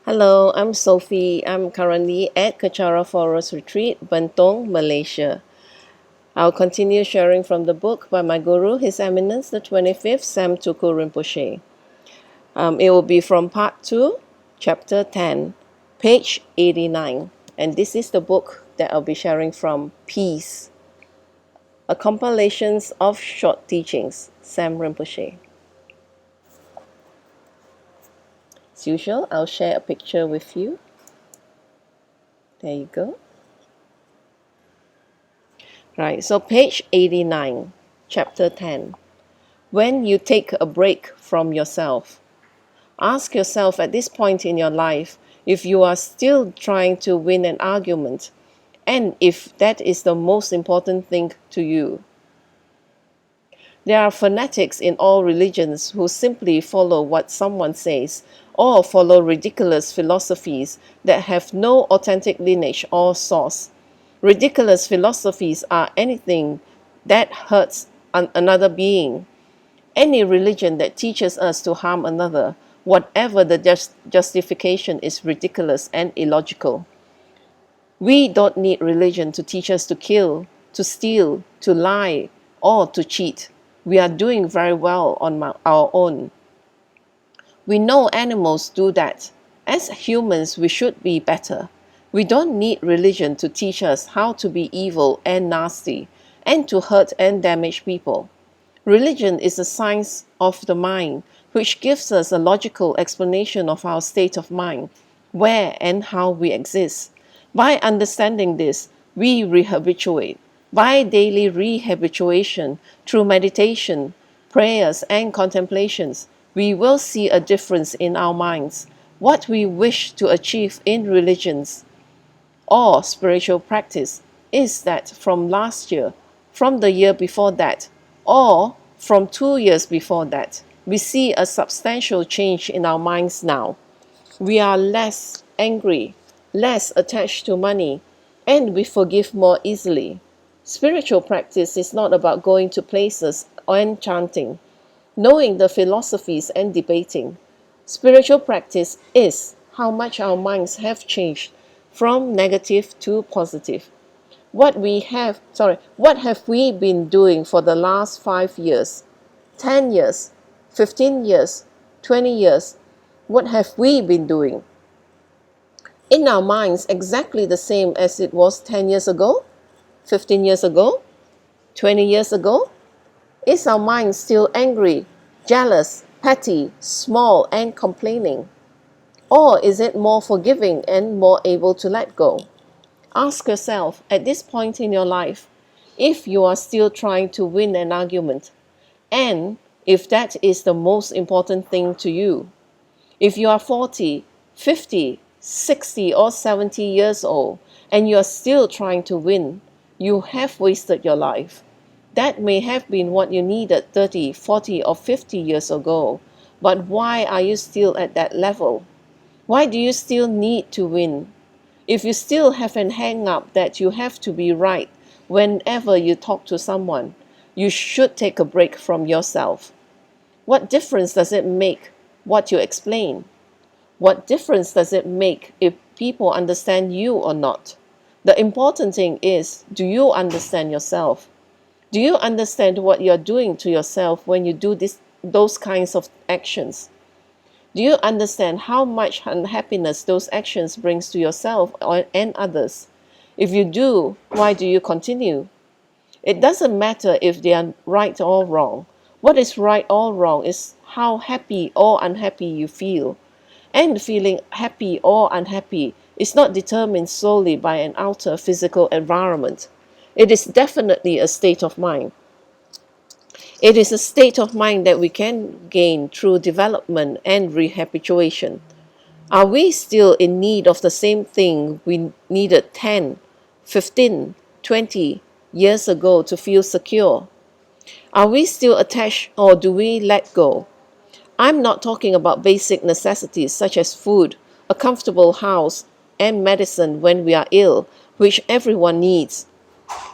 Hello, I'm Sophie. I'm currently at Kechara Forest Retreat, Bentong, Malaysia. I'll continue sharing from the book by my guru, His Eminence, the 25th Sam Tuku Rinpoche. It will be from part 2, chapter 10, page 89. And this is the book that I'll be sharing from, Peace, a compilation of short teachings, Sam Rinpoche. As usual, I'll share a picture with you. There you go. Right, so page 89, chapter 10. When you take a break from yourself, ask yourself at this point in your life if you are still trying to win an argument and if that is the most important thing to you. There are fanatics in all religions who simply follow what someone says or follow ridiculous philosophies that have no authentic lineage or source. Ridiculous philosophies are anything that hurts another being. Any religion that teaches us to harm another, whatever the justification, is ridiculous and illogical. We don't need religion to teach us to kill, to steal, to lie, or to cheat. We are doing very well on our own. We know animals do that. As humans, we should be better. We don't need religion to teach us how to be evil and nasty and to hurt and damage people. Religion is a science of the mind which gives us a logical explanation of our state of mind, where and how we exist. By understanding this, we rehabituate. By daily rehabituation, through meditation, prayers, and contemplations, we will see a difference in our minds. What we wish to achieve in religions or spiritual practice is that from last year, from the year before that, or from 2 years before that, we see a substantial change in our minds now. We are less angry, less attached to money, and we forgive more easily. Spiritual practice is not about going to places and chanting, knowing the philosophies and debating. Spiritual practice is how much our minds have changed from negative to positive. What have we been doing for the last 5 years, 10 years, 15 years, 20 years? What have we been doing? In our minds, exactly the same as it was 10 years ago, 15 years ago, 20 years ago? Is our mind still angry, jealous, petty, small, and complaining? Or is it more forgiving and more able to let go? Ask yourself at this point in your life if you are still trying to win an argument and if that is the most important thing to you. If you are 40, 50, 60, or 70 years old and you are still trying to win, you have wasted your life. That may have been what you needed 30, 40, or 50 years ago, but why are you still at that level? Why do you still need to win? If you still have an hang-up that you have to be right whenever you talk to someone, you should take a break from yourself. What difference does it make what you explain? What difference does it make if people understand you or not? The important thing is, do you understand yourself? Do you understand what you're doing to yourself when you do those kinds of actions? Do you understand how much unhappiness those actions brings to yourself and others? If you do, why do you continue? It doesn't matter if they are right or wrong. What is right or wrong is how happy or unhappy you feel. And feeling happy or unhappy is not determined solely by an outer physical environment. It is definitely a state of mind. It is a state of mind that we can gain through development and rehabituation. Are we still in need of the same thing we needed 10, 15, 20 years ago to feel secure? Are we still attached or do we let go? I'm not talking about basic necessities such as food, a comfortable house, and medicine when we are ill, which everyone needs.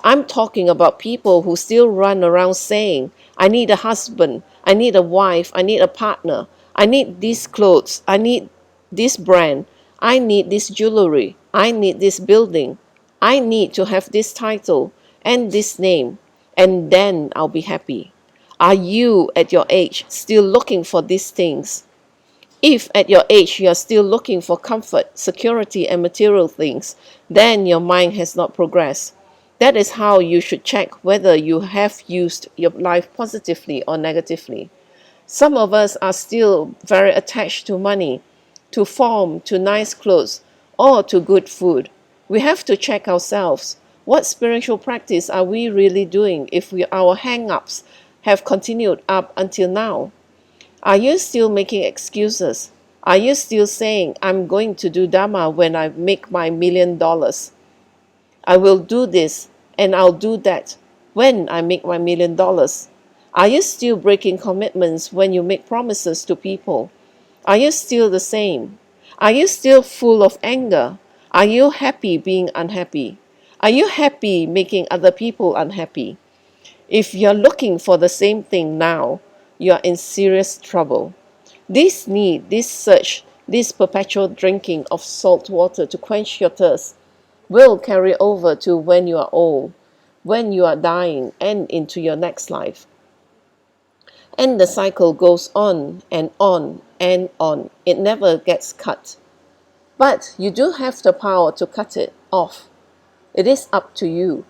I'm talking about people who still run around saying, I need a husband, I need a wife, I need a partner, I need these clothes, I need this brand, I need this jewelry. I need this building. I need to have this title and this name, and then I'll be happy. Are you at your age still looking for these things? If at your age you are still looking for comfort, security, and material things, then your mind has not progressed. That is how you should check whether you have used your life positively or negatively. Some of us are still very attached to money, to form, to nice clothes, or to good food. We have to check ourselves. What spiritual practice are we really doing if our hang-ups have continued up until now? Are you still making excuses? Are you still saying, I'm going to do Dharma when I make my $1,000,000? I will do this and I'll do that when I make my $1,000,000. Are you still breaking commitments when you make promises to people? Are you still the same? Are you still full of anger? Are you happy being unhappy? Are you happy making other people unhappy? If you're looking for the same thing now, you're in serious trouble. This need, this search, this perpetual drinking of salt water to quench your thirst will carry over to when you are old, when you are dying, and into your next life. And the cycle goes on and on and on. It never gets cut. But you do have the power to cut it off. It is up to you.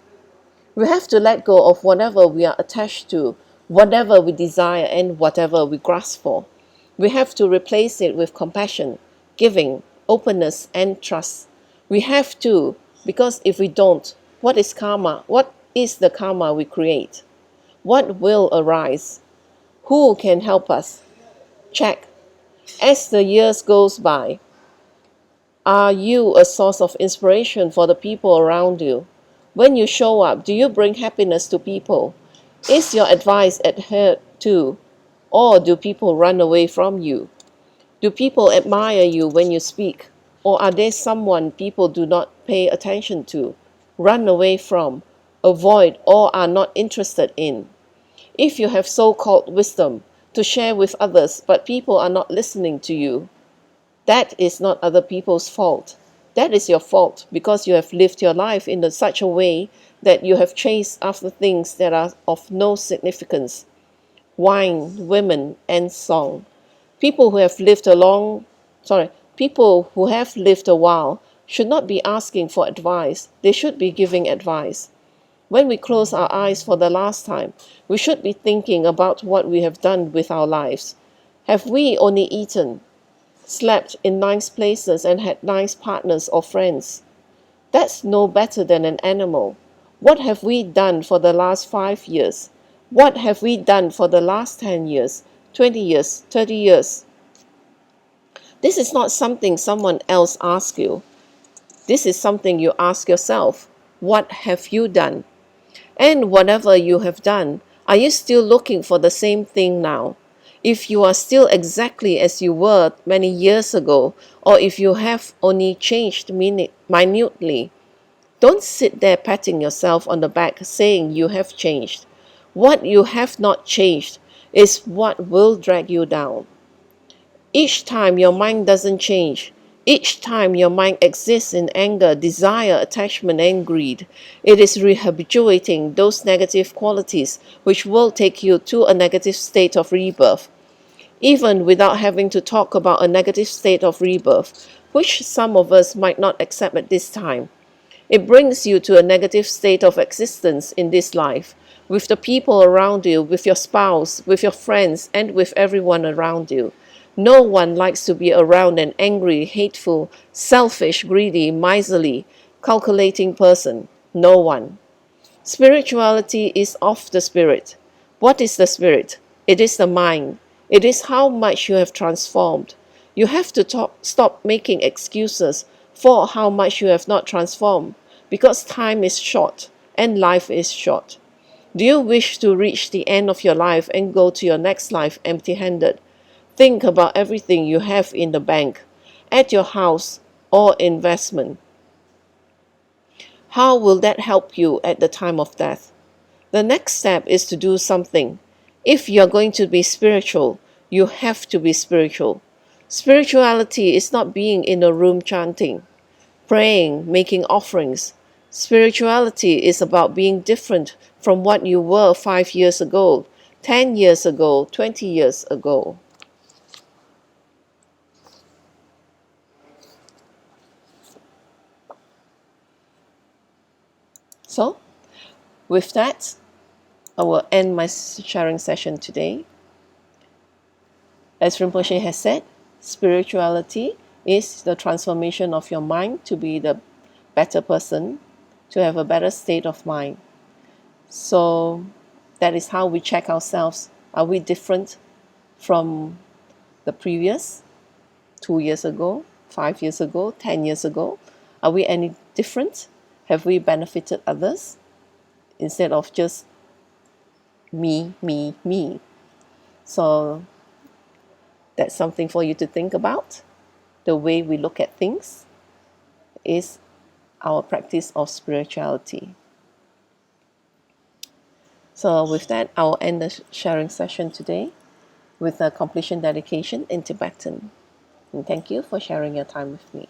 We have to let go of whatever we are attached to, whatever we desire, and whatever we grasp for. We have to replace it with compassion, giving, openness, and trust. We have to, because if we don't, what is karma? What is the karma we create? What will arise? Who can help us? Check. As the years goes by, are you a source of inspiration for the people around you? When you show up, do you bring happiness to people? Is your advice adhered to, or do people run away from you? Do people admire you when you speak, or are they someone people do not pay attention to, run away from, avoid, or are not interested in? If you have so-called wisdom to share with others, but people are not listening to you, that is not other people's fault. That is your fault because you have lived your life in such a way that you have chased after things that are of no significance. Wine, women, and song. People who have lived people who have lived a while should not be asking for advice. They should be giving advice. When we close our eyes for the last time, we should be thinking about what we have done with our lives. Have we only eaten, slept in nice places, and had nice partners or friends? That's no better than an animal. What have we done for the last 5 years? What have we done for the last 10 years, 20 years, 30 years? This is not something someone else asks you. This is something you ask yourself. What have you done? And whatever you have done, are you still looking for the same thing now? If you are still exactly as you were many years ago, or if you have only changed minutely, don't sit there patting yourself on the back saying you have changed. What you have not changed is what will drag you down. Each time your mind doesn't change, each time your mind exists in anger, desire, attachment, and greed, it is rehabituating those negative qualities which will take you to a negative state of rebirth. Even without having to talk about a negative state of rebirth, which some of us might not accept at this time, it brings you to a negative state of existence in this life, with the people around you, with your spouse, with your friends, and with everyone around you. No one likes to be around an angry, hateful, selfish, greedy, miserly, calculating person. No one. Spirituality is of the spirit. What is the spirit? It is the mind. It is how much you have transformed. You have to stop making excuses for how much you have not transformed, because time is short and life is short. Do you wish to reach the end of your life and go to your next life empty-handed? Think about everything you have in the bank, at your house, or investment. How will that help you at the time of death? The next step is to do something. If you're going to be spiritual, you have to be spiritual. Spirituality is not being in a room chanting, praying, making offerings. Spirituality is about being different from what you were 5 years ago, 10 years ago, 20 years ago. So, with that, I will end my sharing session today. As Rinpoche has said, spirituality is the transformation of your mind to be the better person, to have a better state of mind. So that is how we check ourselves. Are we different from the previous 2 years ago, 5 years ago, 10 years ago? Are we any different? Have we benefited others instead of just me, me, me? So that's something for you to think about. The way we look at things is our practice of spirituality. So with that, I'll end the sharing session today with a completion dedication in Tibetan. And thank you for sharing your time with me.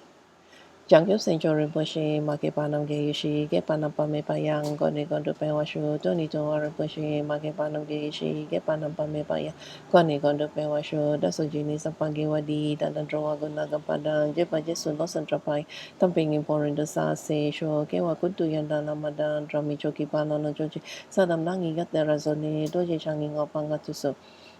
Jangyup Sencho Rinpoche, Make Panam Geishi, Ge Panam Pame Payang, Goni Gondo Pewashu, Tony To Rinpoche, Make Panam Geishi, Ge Panam Pame Payang, Goni Gondo Pewashu, Daso Jini Sampangi Wadi, Danandro Agunaga Padang, Jepa Jesu Nosan Trapai, Tamping Imporin the Sa Se Sho, Kewa Kutu Yandana Madan, Drami Choki Panano Joji, Sadam Langi Gat the Razone, Doji Changing Opangatuso.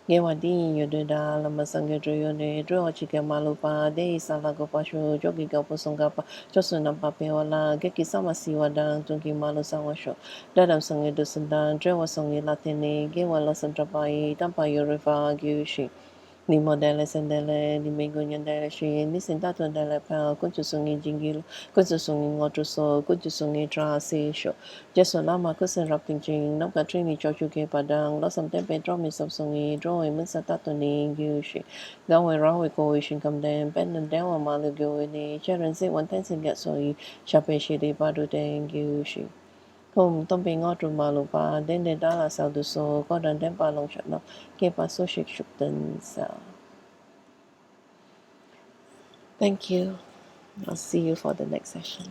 Gewadi Yoda Lama Sangha Droyone, Dro Chika Malupa, De Salago Pasho, Jogi Gapo Songapa, Josuna Papeola, Geki Samasi Wadang, Tunki Malu Sawasho, Dadam Sangi Dusundan, Drewa Songi Latine, Gewala Santrapai, Tampa Yorifa, Gyushi. Ni modele sendele, ni mengunyan dele shi, ni sentato dele pel, kunchu sungi jingil, kunchu sungi ngotuso, kunchu sungi tra se sho. Jeso lama kusen rapting jing, nam ka trini chochu ke padang, losam tempe dromi sab sungi, dromi mun satato ni gyu shi. Gawe rawe ko ishin kam den, benden dewa malu gyo ni, cheren se wan tensin get so yi, shape shi de badu den gyu shi. Không tâm bình ngõ trùm mà lục bà đến đây đó là sao được số có đàn đem bà lòng chọn nó kia bà số shik shuk tình sao. Thank you. I'll see you for the next session.